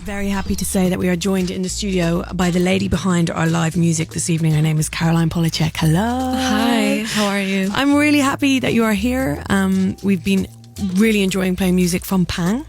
Very happy to say that we are joined in the studio by the lady behind our live music this evening. Her name is Caroline Polachek. Hello. Hi, how are you? I'm really happy that you are here. We've been really enjoying playing music from Pang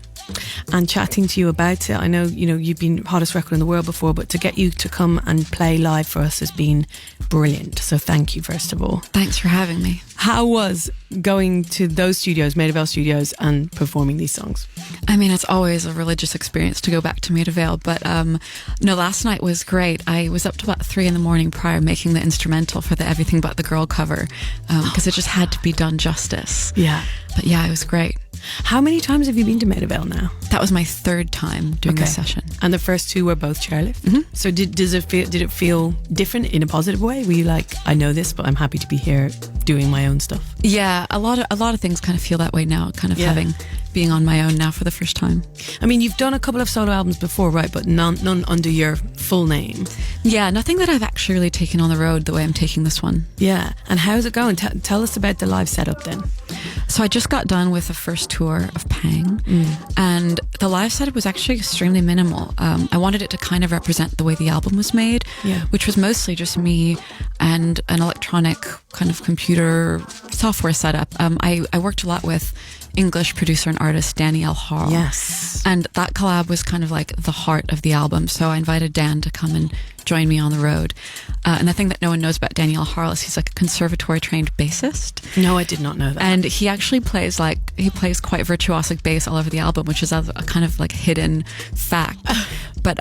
and chatting to you about it. I know, you've been hottest record in the world before, but to get you to come and play live for us has been brilliant. So thank you, first of all. Thanks for having me. How was going to those studios, Maida Vale Studios, and performing these songs? I mean, it's always a religious experience to go back to Maida Vale, but no, last night was great. I was up to about 3 a.m. prior making the instrumental for the Everything But the Girl cover because it just had to be done justice. Yeah. But yeah, it was great. How many times have you been to Maida Vale now? That was my 3rd time doing this session. And the first 2 were both chairlift? Mm-hmm. So did it feel different in a positive way? Were you like, I know this, but I'm happy to be here doing my own stuff? Yeah, a lot of things kind of feel that way now, kind of being on my own now for the first time. I mean, you've done a couple of solo albums before, right? But none under your full name. Yeah, nothing that I've actually really taken on the road the way I'm taking this one. Yeah. And how's it going? Tell us about the live setup then. So I just got done with the first tour of Pang, and the live setup was actually extremely minimal. I wanted it to kind of represent the way the album was made, which was mostly just me and an electronic kind of computer software setup. I worked a lot with English producer and artist Danielle Harl. Yes. And that collab was kind of like the heart of the album. So I invited Dan to come and join me on the road. And the thing that no one knows about Danielle Harl is he's like a conservatory trained bassist. No, I did not know that. And he actually plays quite virtuosic bass all over the album, which is a kind of like hidden fact. But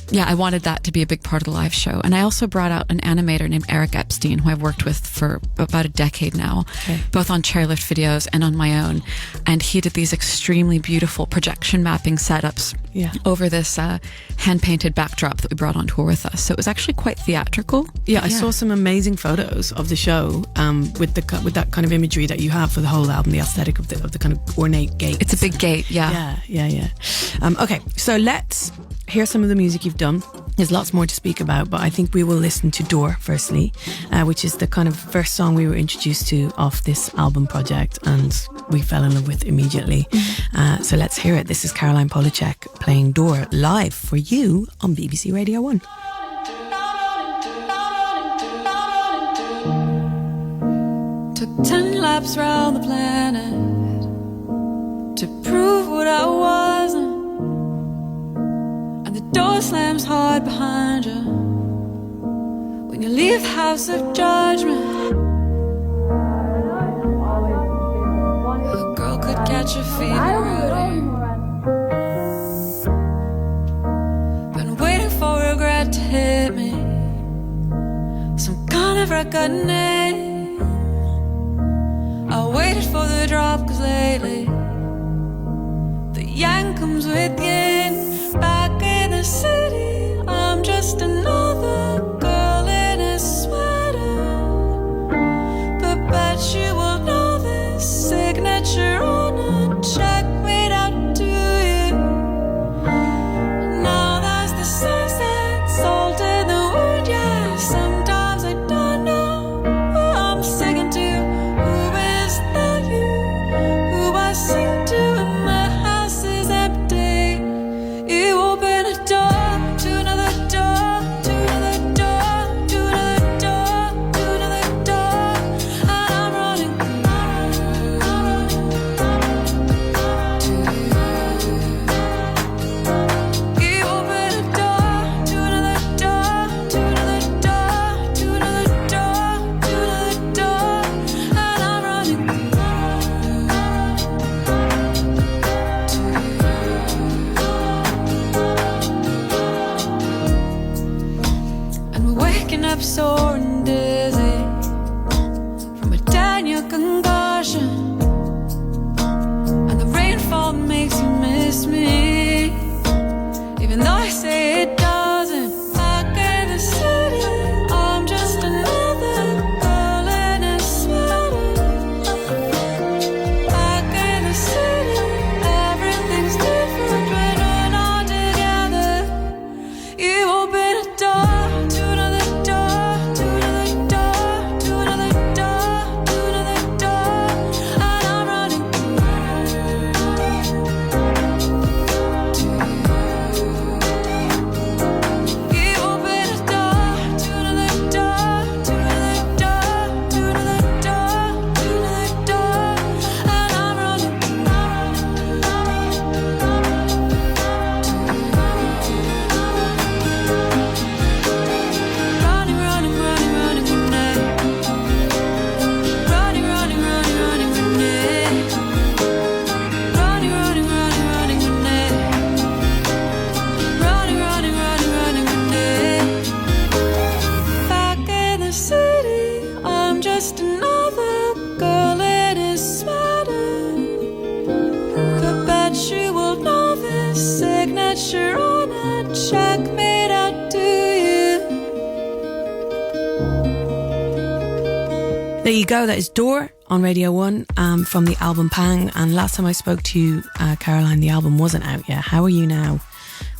yeah, I wanted that to be a big part of the live show. And I also brought out an animator named Eric Epstein, who I've worked with for about a decade now, both on chairlift videos and on my own. And he did these extremely beautiful projection mapping setups over this hand-painted backdrop that we brought on tour with us. So it was actually quite theatrical. Yeah, I saw some amazing photos of the show with that kind of imagery that you have for the whole album, the aesthetic of the kind of ornate gate. It's a big gate, yeah. Yeah. Okay, so let's hear some of the music you've done. There's lots more to speak about, but I think we will listen to Door firstly, which is the kind of first song we were introduced to off this album project and we fell in love with immediately. So let's hear it. This is Caroline Polachek playing Door live for you on BBC Radio 1. Took 10 laps round the planet to prove what I wasn't. The door slams hard behind you when you leave the house of judgment. A girl could catch a fever rooting. Been waiting for regret to hit me, some kind of reckoning. I waited for the drop, cause lately the yang comes with yin. Back in the city, I'm just another girl in a sweater, but bet you will know this signature on a check made out to you. Now that's the sunset, salt in the wood, yeah. Sometimes I don't know who I'm singing to. Who is that you? Who I sing to? And my house is empty. You open a door to another door, to another door, to another door, to another door, and I'm running to you. You open a door to another door, to another door, to another door, to another door, and I'm running to you. Waking up sore and dizzy from a Daniel concussion, and the rainfall makes you miss me, even though I say it doesn't. Back in the city, I'm just another girl in a sweater. Back in the city, everything's different when we're not together. You open a door to another door, to another door. wish I made out to you. There you go. That is Door on Radio 1 from the album Pang. And last time I spoke to you, Caroline, the album wasn't out yet. How are you now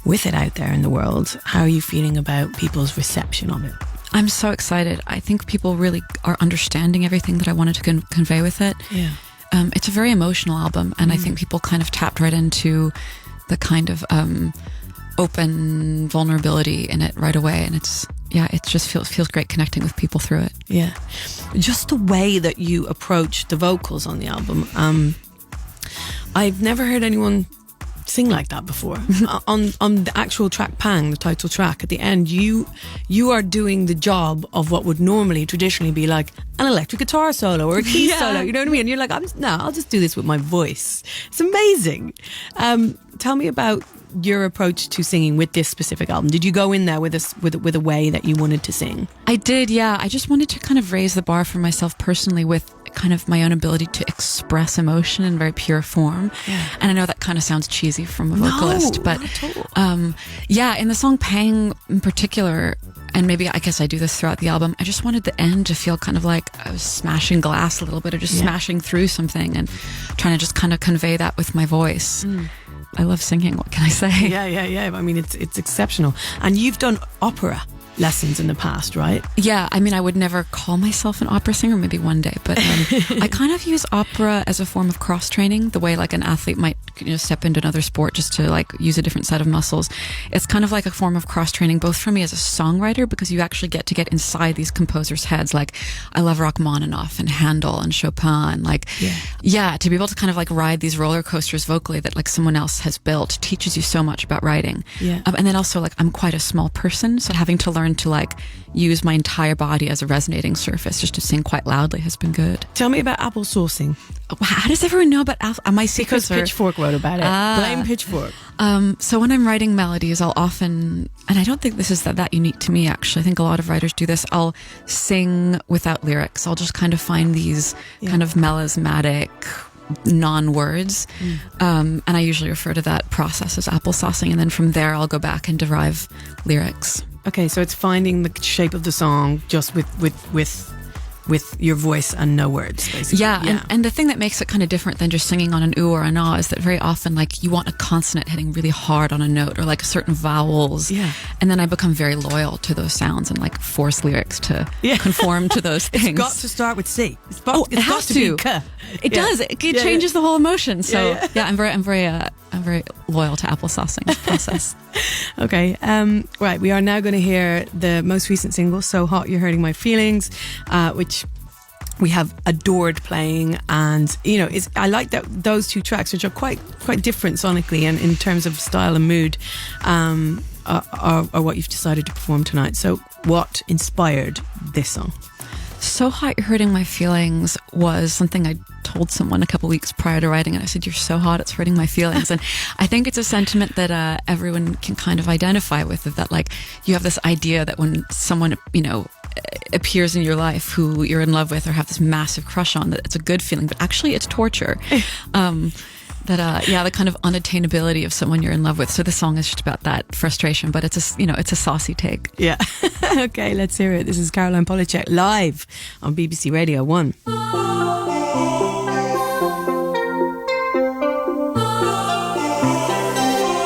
with it out there in the world? How are you feeling about people's reception of it? I'm so excited. I think people really are understanding everything that I wanted to convey with it. Yeah. It's a very emotional album, and I think people kind of tapped right into the kind of open vulnerability in it right away, and it just feels great connecting with people through it. Yeah. Just the way that you approach the vocals on the album. I've never heard anyone sing like that before. on the actual track Pang, the title track, at the end, you are doing the job of what would normally traditionally be like an electric guitar solo or a key solo, you know what I mean? And you're like, I'll just do this with my voice. It's amazing. Tell me about your approach to singing with this specific album. Did you go in there with a way that you wanted to sing? I did, yeah. I just wanted to kind of raise the bar for myself personally with kind of my own ability to express emotion in very pure form. Yeah. And I know that kind of sounds cheesy from a vocalist, but in the song Pang in particular, and maybe I guess I do this throughout the album, I just wanted the end to feel kind of like I was smashing glass a little bit, or just smashing through something and trying to just kind of convey that with my voice. I love singing, what can I say? Yeah. I mean, it's exceptional. And you've done opera lessons in the past, right? Yeah, I mean, I would never call myself an opera singer, maybe one day, but I kind of use opera as a form of cross-training, the way like an athlete might step into another sport just to like use a different set of muscles. It's kind of like a form of cross-training, both for me as a songwriter, because you actually get to get inside these composers' heads. Like, I love Rachmaninoff and Handel and Chopin, and to be able to kind of like ride these roller coasters vocally that like someone else has built teaches you so much about writing. Yeah. And then also, like, I'm quite a small person, so having to learn to like use my entire body as a resonating surface just to sing quite loudly has been good. Tell me about applesaucing. How does everyone know about my secrets? Because Pitchfork wrote about it. Blame Pitchfork. So when I'm writing melodies, I'll often, and I don't think this is that unique to me actually, I think a lot of writers do this, I'll sing without lyrics. I'll just kind of find these kind of melismatic non-words, and I usually refer to that process as applesaucing, and then from there I'll go back and derive lyrics. Okay, so it's finding the shape of the song just with your voice and no words, basically. Yeah. And the thing that makes it kind of different than just singing on an ooh or an ah is that very often, like, you want a consonant hitting really hard on a note, or like certain vowels. Yeah. And then I become very loyal to those sounds and like force lyrics to conform to those things. It's got to start with C. It has to. It does. It changes the whole emotion. So I'm very loyal to applesaucing process. Okay. Right. We are now going to hear the most recent single, So Hot You're Hurting My Feelings, which we have adored playing, and I like that those two tracks, which are quite different sonically and in terms of style and mood, are what you've decided to perform tonight. So what inspired this song? So Hot You're Hurting My Feelings was something I told someone a couple weeks prior to writing it. I said, "You're so hot, it's hurting my feelings." And I think it's a sentiment that everyone can kind of identify with, that like you have this idea that when someone appears in your life who you're in love with or have this massive crush on, that it's a good feeling, but actually it's torture. The kind of unattainability of someone you're in love with. So the song is just about that frustration, but it's a saucy take. Yeah. Okay, let's hear it. This is Caroline Polachek live on BBC Radio 1.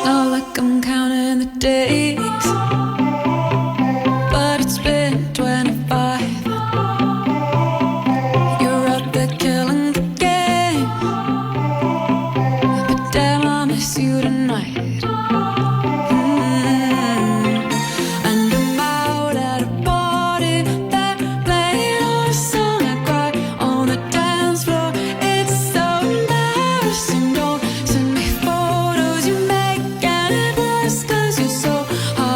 Oh, like I'm counting the days, but it's been 25. You're out there killing the game, but damn, I miss you tonight. And I'm out at a party that played on a song I cry on the dance floor. It's so embarrassing. Don't send me photos you make, and it worse 'cause you're so hot.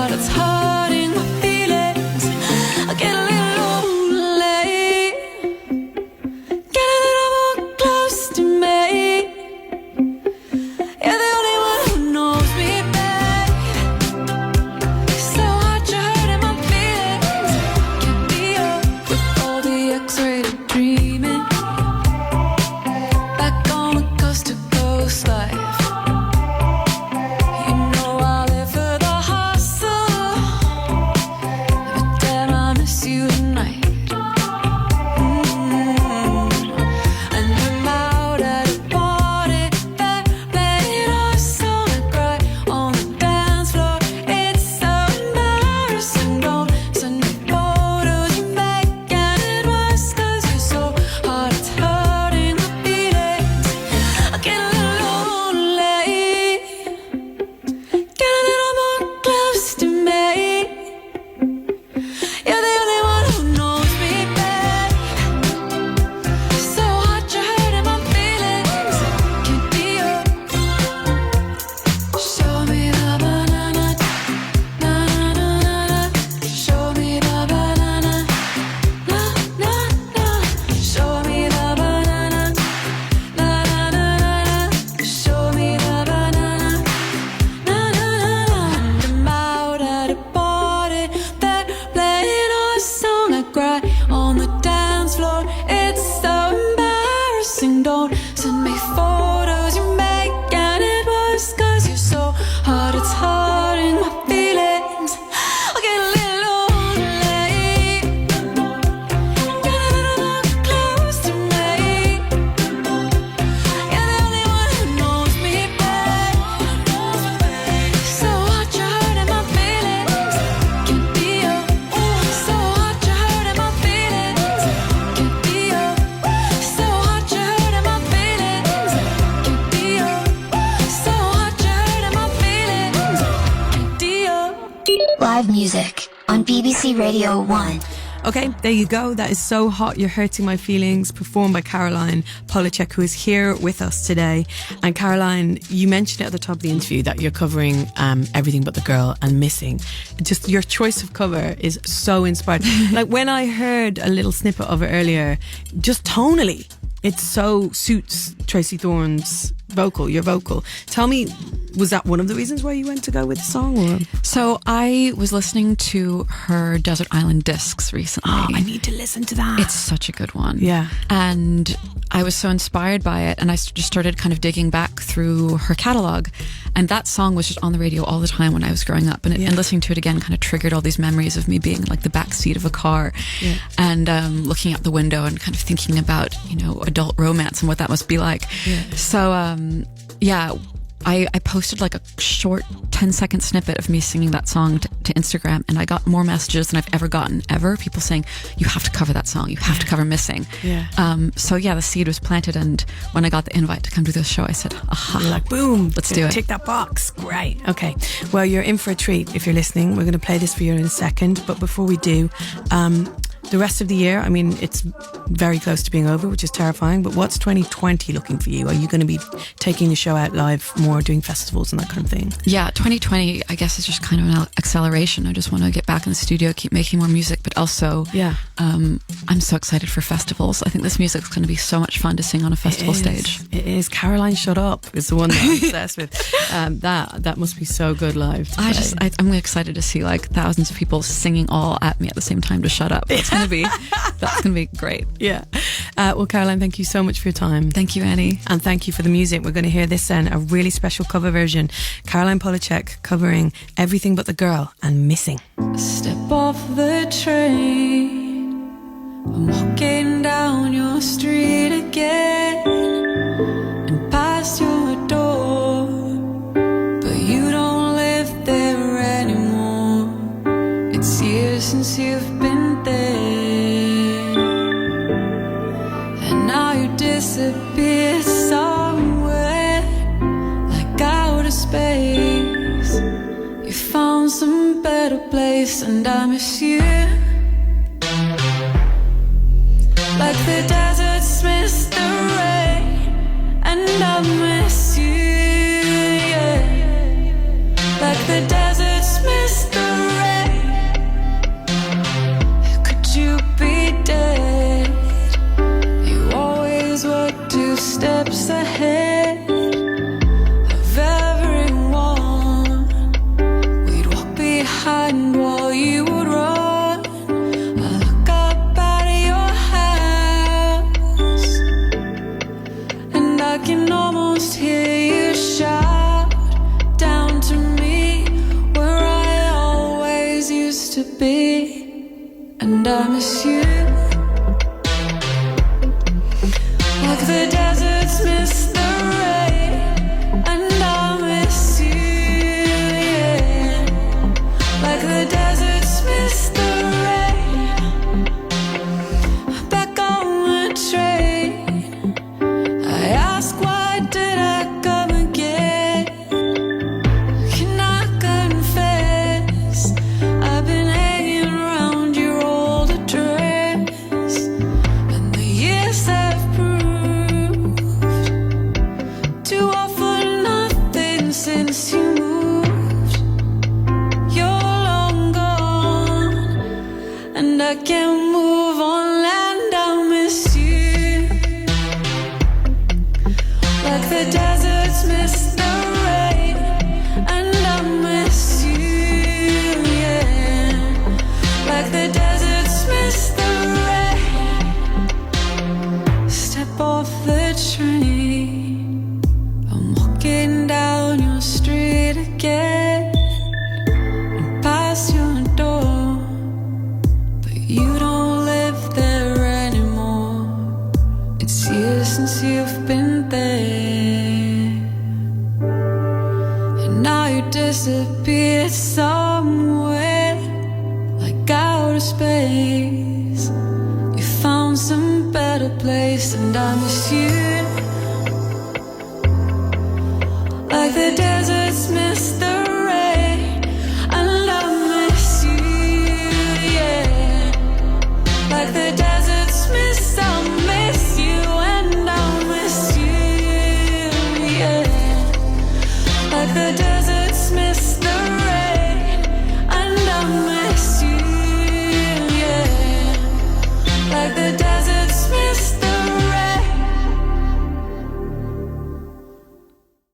Live music on BBC Radio 1. Okay, there you go. That is So Hot, You're Hurting My Feelings, performed by Caroline Polachek, who is here with us today. And Caroline, you mentioned at the top of the interview that you're covering Everything But the Girl and Missing. Just your choice of cover is so inspired. Like when I heard a little snippet of it earlier, just tonally, it so suits Tracy Thorn's vocal, your vocal. Tell me, was that one of the reasons why you went to go with the song? Or? So I was listening to her Desert Island Discs recently. Oh, I need to listen to that. It's such a good one. Yeah. And I was so inspired by it, and I just started kind of digging back through her catalogue. And that song was just on the radio all the time when I was growing up. And, and listening to it again kind of triggered all these memories of me being like the back seat of a car and looking out the window and kind of thinking about, you know, adult romance and what that must be like. Yeah. So, I posted like a short 10-second snippet of me singing that song to Instagram, and I got more messages than I've ever gotten ever. People saying, you have to cover that song. You have to cover Missing. Yeah. So the seed was planted, and when I got the invite to come to this show, I said, aha. You're like, boom. Let's do it. Tick that box. Great. Okay. Well, you're in for a treat if you're listening. We're going to play this for you in a second. But before we do, the rest of the year, I mean, it's very close to being over, which is terrifying, but what's 2020 looking for you? Are you going to be taking the show out live more, doing festivals and that kind of thing? Yeah, 2020, I guess, is just kind of an acceleration. I just want to get back in the studio, keep making more music, but also I'm so excited for festivals. I think this music's going to be so much fun to sing on a festival stage. It is. Caroline Shut Up is the one that I'm obsessed with. That must be so good live. I'm excited to see like thousands of people singing all at me at the same time to shut up. That's gonna be great. Yeah. Well, Caroline, thank you so much for your time. Thank you, Annie. And thank you for the music. We're going to hear this then, a really special cover version. Caroline Polachek covering Everything But the Girl and Missing. Step off the train, I'm walking down your street again and past your door, but you don't live there anymore. It's years since you've been there, and now you disappear somewhere like outer space. You found some better place, and I miss you like the deserts miss the rain, and I miss you, yeah, like the deserts miss the rain. Could you be dead? You always were 2 steps ahead of everyone. We'd walk behind while you would run. I look up out of your house, and I can almost hear you shout down to me where I always used to be, and I miss you like the deserts miss the rain, and I miss you, yeah, like the deserts miss the rain. Back on the train, I ask, why did I come again? Can I confess, I've been hanging around your old address, and the years have proved to offer nothing since you moved. You're long gone, and I can't move on, and I miss you like the deserts miss the rain, and I miss you, yeah, like the deserts miss the rain. Step off the train, I'm walking down your street again and past your door, but you don't live there anymore. It's years since you've been there, and now you disappeared somewhere like outer space. You found some better place, and I miss you like the deserts miss the rain, and I like the deserts miss the